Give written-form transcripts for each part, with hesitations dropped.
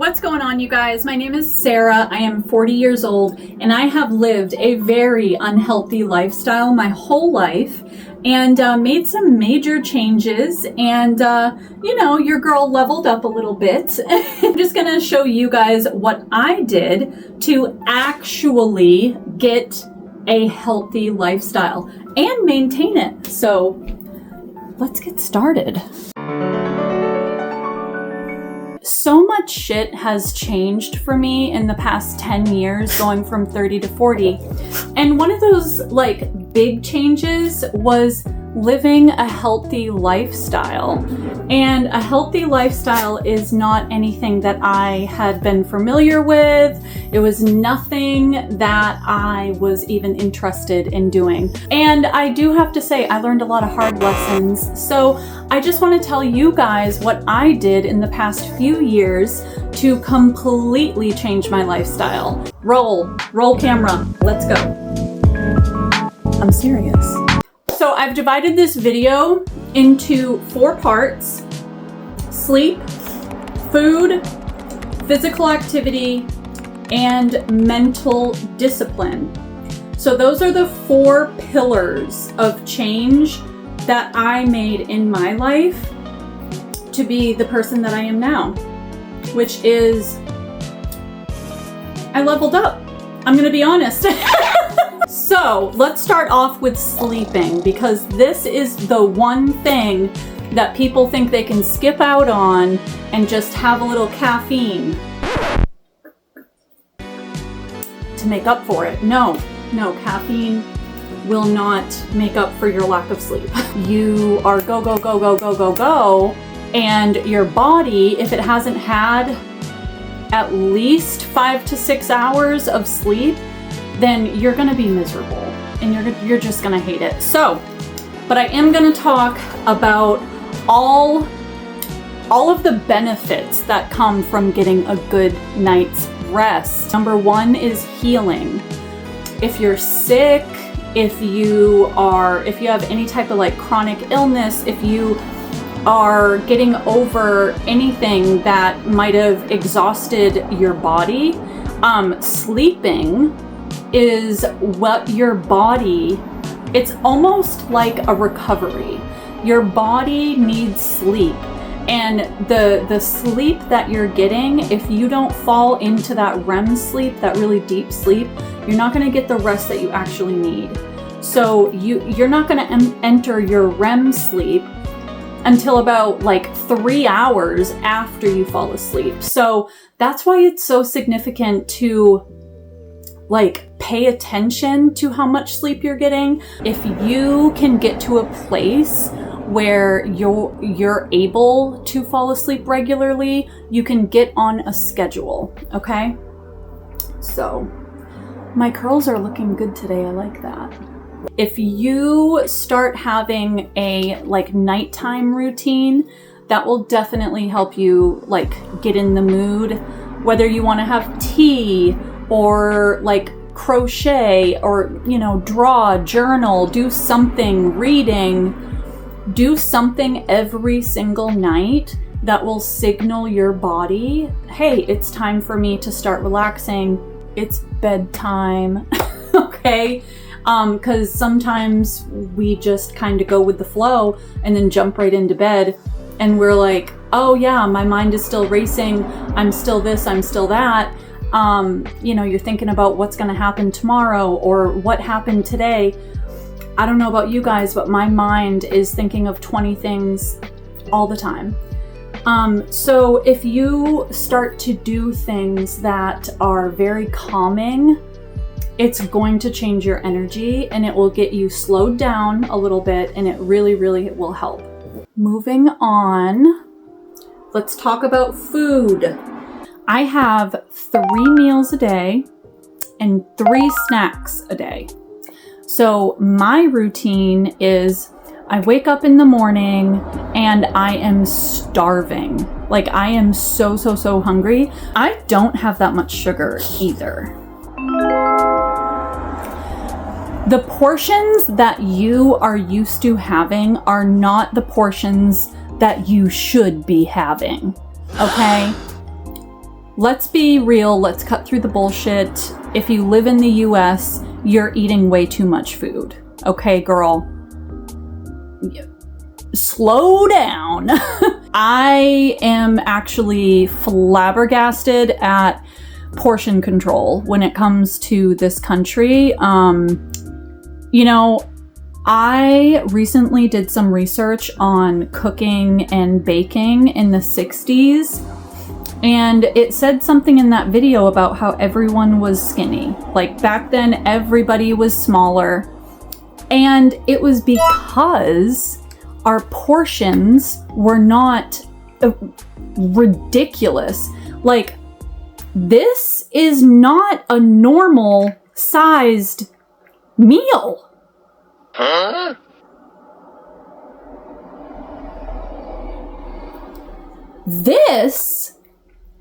What's going on, you guys? My name is Sarah. I am 40 years old and I have lived a very unhealthy lifestyle my whole life and made some major changes and your girl leveled up a little bit. I'm just gonna show you guys what I did to actually get a healthy lifestyle and maintain it. So let's get started. So much shit has changed for me in the past 10 years, going from 30 to 40. And one of those big changes was living a healthy lifestyle. And a healthy lifestyle is not anything that I had been familiar with. It was nothing that I was even interested in doing. And I do have to say, I learned a lot of hard lessons. So I just want to tell you guys what I did in the past few years to completely change my lifestyle. Roll camera, let's go. I'm serious. So I've divided this video into 4 parts: sleep, food, physical activity, and mental discipline. So those are the 4 pillars of change that I made in my life to be the person that I am now, which is I leveled up. I'm gonna be honest. So let's start off with sleeping, because this is the one thing that people think they can skip out on and just have a little caffeine to make up for it. No, caffeine will not make up for your lack of sleep. You are go, and your body, if it hasn't had at least 5 to 6 hours of sleep, then you're gonna be miserable and you're just gonna hate it. So, but I am gonna talk about all of the benefits that come from getting a good night's rest. Number 1 is healing. If you're sick, if you have any type of chronic illness, if you are getting over anything that might have exhausted your body, sleeping is what your body, it's almost like a recovery. Your body needs sleep. And the sleep that you're getting, if you don't fall into that REM sleep, that really deep sleep, you're not going to get the rest that you actually need. So you're not going to enter your REM sleep until about 3 hours after you fall asleep. So that's why it's so significant to pay attention to how much sleep you're getting. If you can get to a place where you're able to fall asleep regularly, you can get on a schedule, okay? So my curls are looking good today. I like that. If you start having a nighttime routine, that will definitely help you get in the mood, whether you want to have tea or crochet or draw, journal, do something, reading, do something every single night that will signal your body, hey, it's time for me to start relaxing. It's bedtime. Okay? Because sometimes we just kind of go with the flow and then jump right into bed and we're like, oh yeah, my mind is still racing. I'm still this, I'm still that. You're thinking about what's going to happen tomorrow or what happened today. I don't know about you guys, but my mind is thinking of 20 things all the time. So if you start to do things that are very calming, it's going to change your energy and it will get you slowed down a little bit, and it really, really will help. Moving on, let's talk about food. I have 3 meals a day and 3 snacks a day. So my routine is I wake up in the morning and I am starving. I am so hungry. I don't have that much sugar either. The portions that you are used to having are not the portions that you should be having, okay? let's be real. Let's cut through the bullshit. If you live in the US, you're eating way too much food. Okay, girl. Slow down. I am actually flabbergasted at portion control when it comes to this country. You know, I recently did some research on cooking and baking in the 60s, and it said something in that video about how everyone was skinny. Like back then, everybody was smaller, and it was because our portions were not ridiculous. Like, this is not a normal sized meal. Huh? This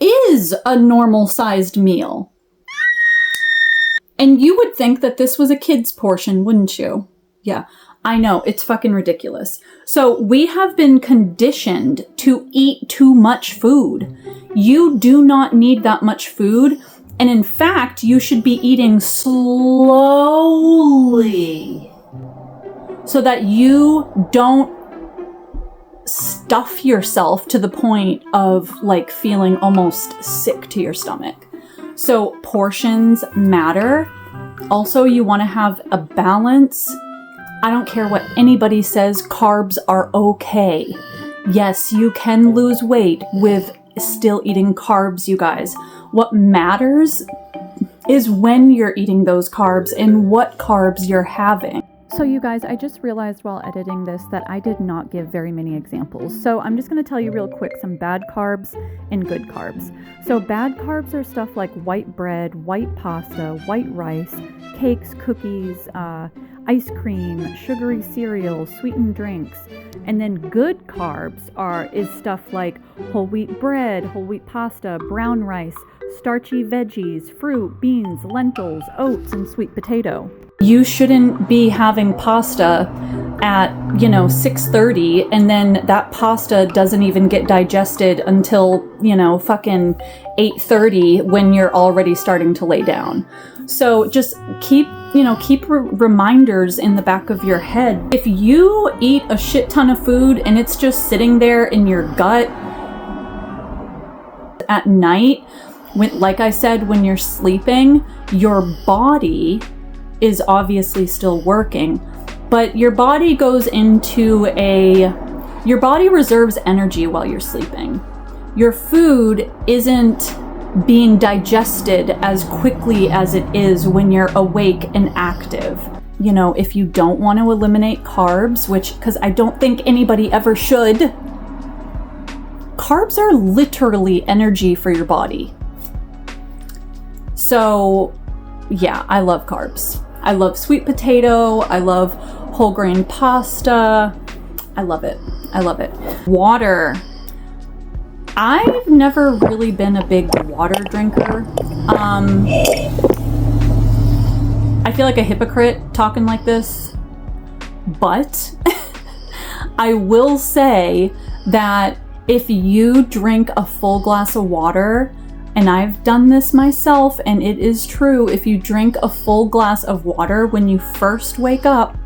is a normal sized meal. And you would think that this was a kid's portion, wouldn't you? Yeah, I know, it's fucking ridiculous. So we have been conditioned to eat too much food. You do not need that much food. And in fact, you should be eating slowly so that you don't stuff yourself to the point of like feeling almost sick to your stomach. So portions matter. Also, you want to have a balance. I don't care what anybody says, carbs are okay. Yes, you can lose weight with still eating carbs, you guys. What matters is when you're eating those carbs and what carbs you're having. So you guys, I just realized while editing this that I did not give very many examples. So I'm just going to tell you real quick some bad carbs and good carbs. So bad carbs are stuff like white bread, white pasta, white rice, cakes, cookies, ice cream, sugary cereal, sweetened drinks. And then good carbs is stuff like whole wheat bread, whole wheat pasta, brown rice, starchy veggies, fruit, beans, lentils, oats, and sweet potato. You shouldn't be having pasta at, 6:30, and then that pasta doesn't even get digested until, fucking 8:30 when you're already starting to lay down. So just keep reminders in the back of your head. If you eat a shit ton of food and it's just sitting there in your gut at night, like I said, when you're sleeping, your body is obviously still working, but your body your body reserves energy while you're sleeping. Your food isn't being digested as quickly as it is when you're awake and active. If you don't want to eliminate carbs, because I don't think anybody ever should, carbs are literally energy for your body. So yeah, I love carbs. I love sweet potato. I love whole grain pasta. I love it. I love it. Water. I've never really been a big water drinker. I feel like a hypocrite talking like this, but I will say that if you drink a full glass of water, and I've done this myself, and it is true, if you drink a full glass of water when you first wake up,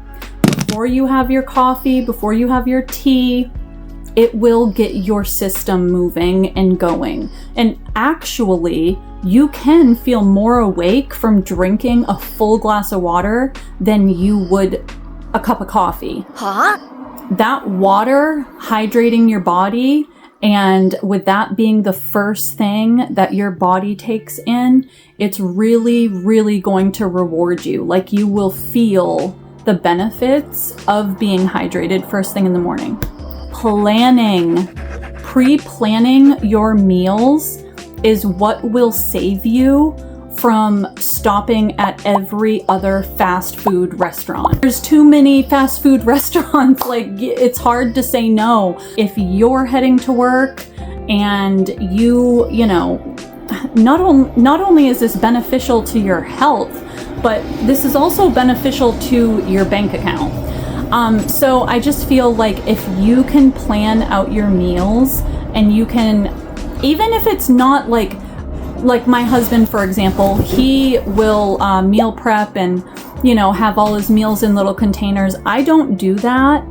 before you have your coffee, before you have your tea, it will get your system moving and going. And actually, you can feel more awake from drinking a full glass of water than you would a cup of coffee. Huh? That water hydrating your body, and with that being the first thing that your body takes in, it's really, really going to reward you. Like, you will feel the benefits of being hydrated first thing in the morning. Pre-planning your meals is what will save you from stopping at every other fast food restaurant. There's too many fast food restaurants, like it's hard to say no. If you're heading to work and not only is this beneficial to your health, but this is also beneficial to your bank account. So I just feel like if you can plan out your meals and you can, even if it's not like like my husband, for example, he will meal prep and, you know, have all his meals in little containers. I don't do that,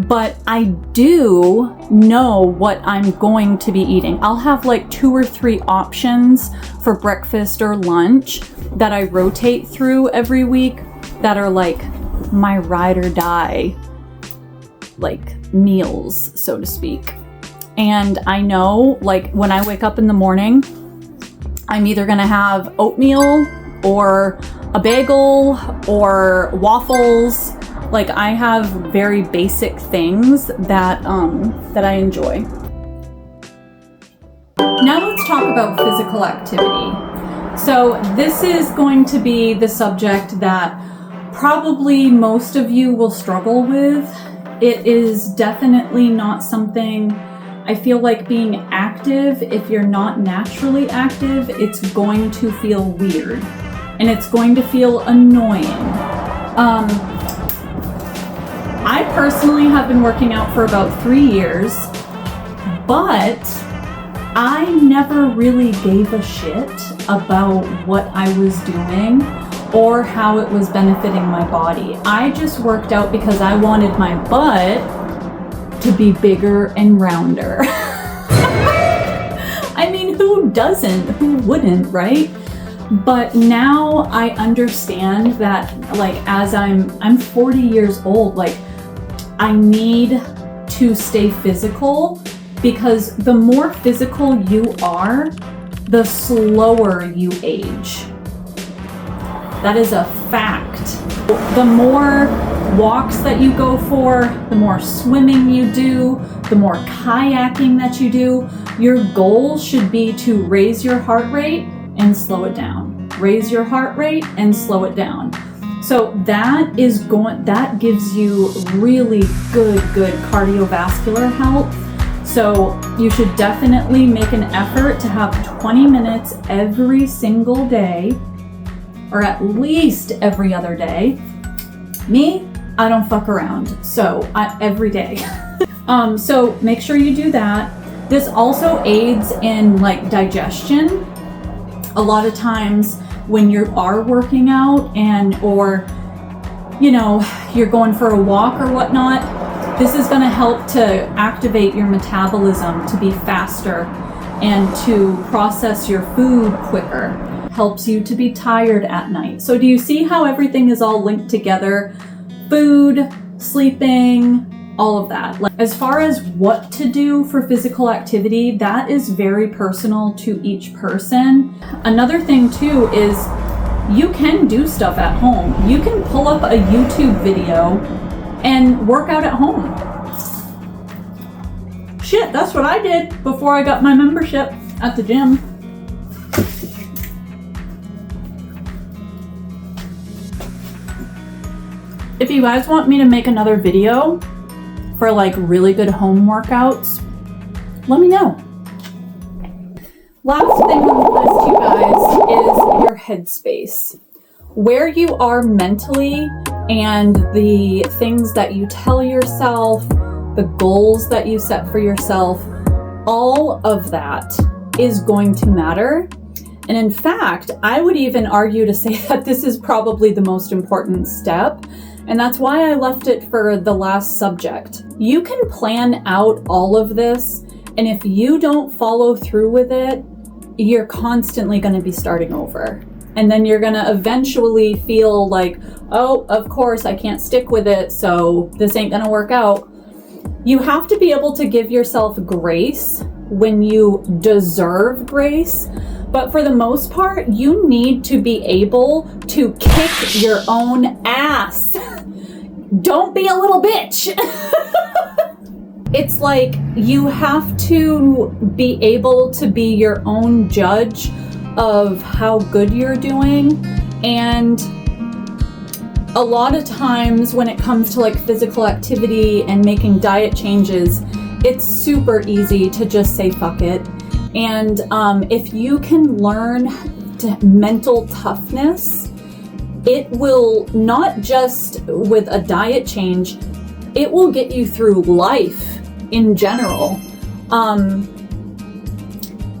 but I do know what I'm going to be eating. I'll have like 2 or 3 options for breakfast or lunch that I rotate through every week that are like my ride or die, like meals, so to speak. And I know, like, when I wake up in the morning, I'm either gonna have oatmeal or a bagel or waffles. Like, I have very basic things that that I enjoy. Now let's talk about physical activity. So this is going to be the subject that probably most of you will struggle with. It is definitely not something, I feel like being active, if you're not naturally active, it's going to feel weird and it's going to feel annoying. I personally have been working out for about 3 years, but I never really gave a shit about what I was doing or how it was benefiting my body. I just worked out because I wanted my butt to be bigger and rounder. I mean, who doesn't? Who wouldn't, right? But now I understand that, like, as I'm 40 years old, like, I need to stay physical, because the more physical you are, the slower you age. That is a fact. The more walks that you go for, the more swimming you do, the more kayaking that you do, your goal should be to raise your heart rate and slow it down. Raise your heart rate and slow it down. So that gives you really good cardiovascular health. So you should definitely make an effort to have 20 minutes every single day, or at least every other day. Me, I don't fuck around, so every day. So make sure you do that. This also aids in, like, digestion. A lot of times when you are working out or, you know, you're going for a walk or whatnot, this is going to help to activate your metabolism to be faster and to process your food quicker. Helps you to be tired at night. So do you see how everything is all linked together? Food, sleeping, all of that. Like, as far as what to do for physical activity, that is very personal to each person. Another thing too is you can do stuff at home. You can pull up a YouTube video and work out at home. Shit, that's what I did before I got my membership at the gym. If you guys want me to make another video for, like, really good home workouts, let me know. Last thing on the list, you guys, is your headspace. Where you are mentally and the things that you tell yourself, the goals that you set for yourself, all of that is going to matter. And in fact, I would even argue to say that this is probably the most important step. And that's why I left it for the last subject. You can plan out all of this, and if you don't follow through with it, you're constantly going to be starting over. And then you're going to eventually feel like, oh, of course, I can't stick with it, so this ain't going to work out. You have to be able to give yourself grace when you deserve grace. But for the most part, you need to be able to kick your own ass. Don't be a little bitch. It's like you have to be able to be your own judge of how good you're doing. And a lot of times when it comes to, like, physical activity and making diet changes, it's super easy to just say fuck it. And if you can learn mental toughness, it will not just with a diet change, it will get you through life in general.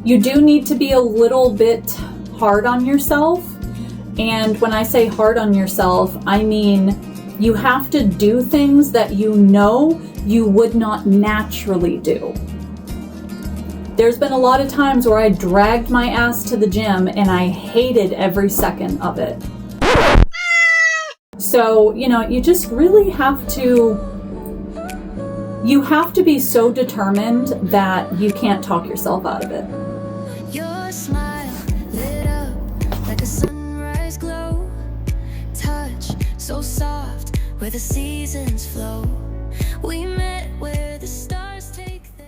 you do need to be a little bit hard on yourself. And when I say hard on yourself, I mean you have to do things that you know you would not naturally do. There's been a lot of times where I dragged my ass to the gym and I hated every second of it. So, you know, you just really have to be so determined that you can't talk yourself out of it. Your smile lit up like a sunrise glow, touch so soft where the seasons flow. We met where the stars take their...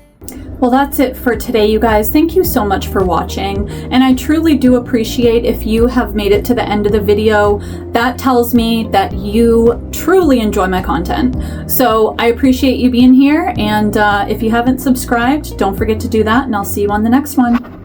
Well, that's it for today, you guys. Thank you so much for watching, and I truly do appreciate if you have made it to the end of the video. That tells me that you truly enjoy my content. So I appreciate you being here, and if you haven't subscribed, don't forget to do that, and I'll see you on the next one.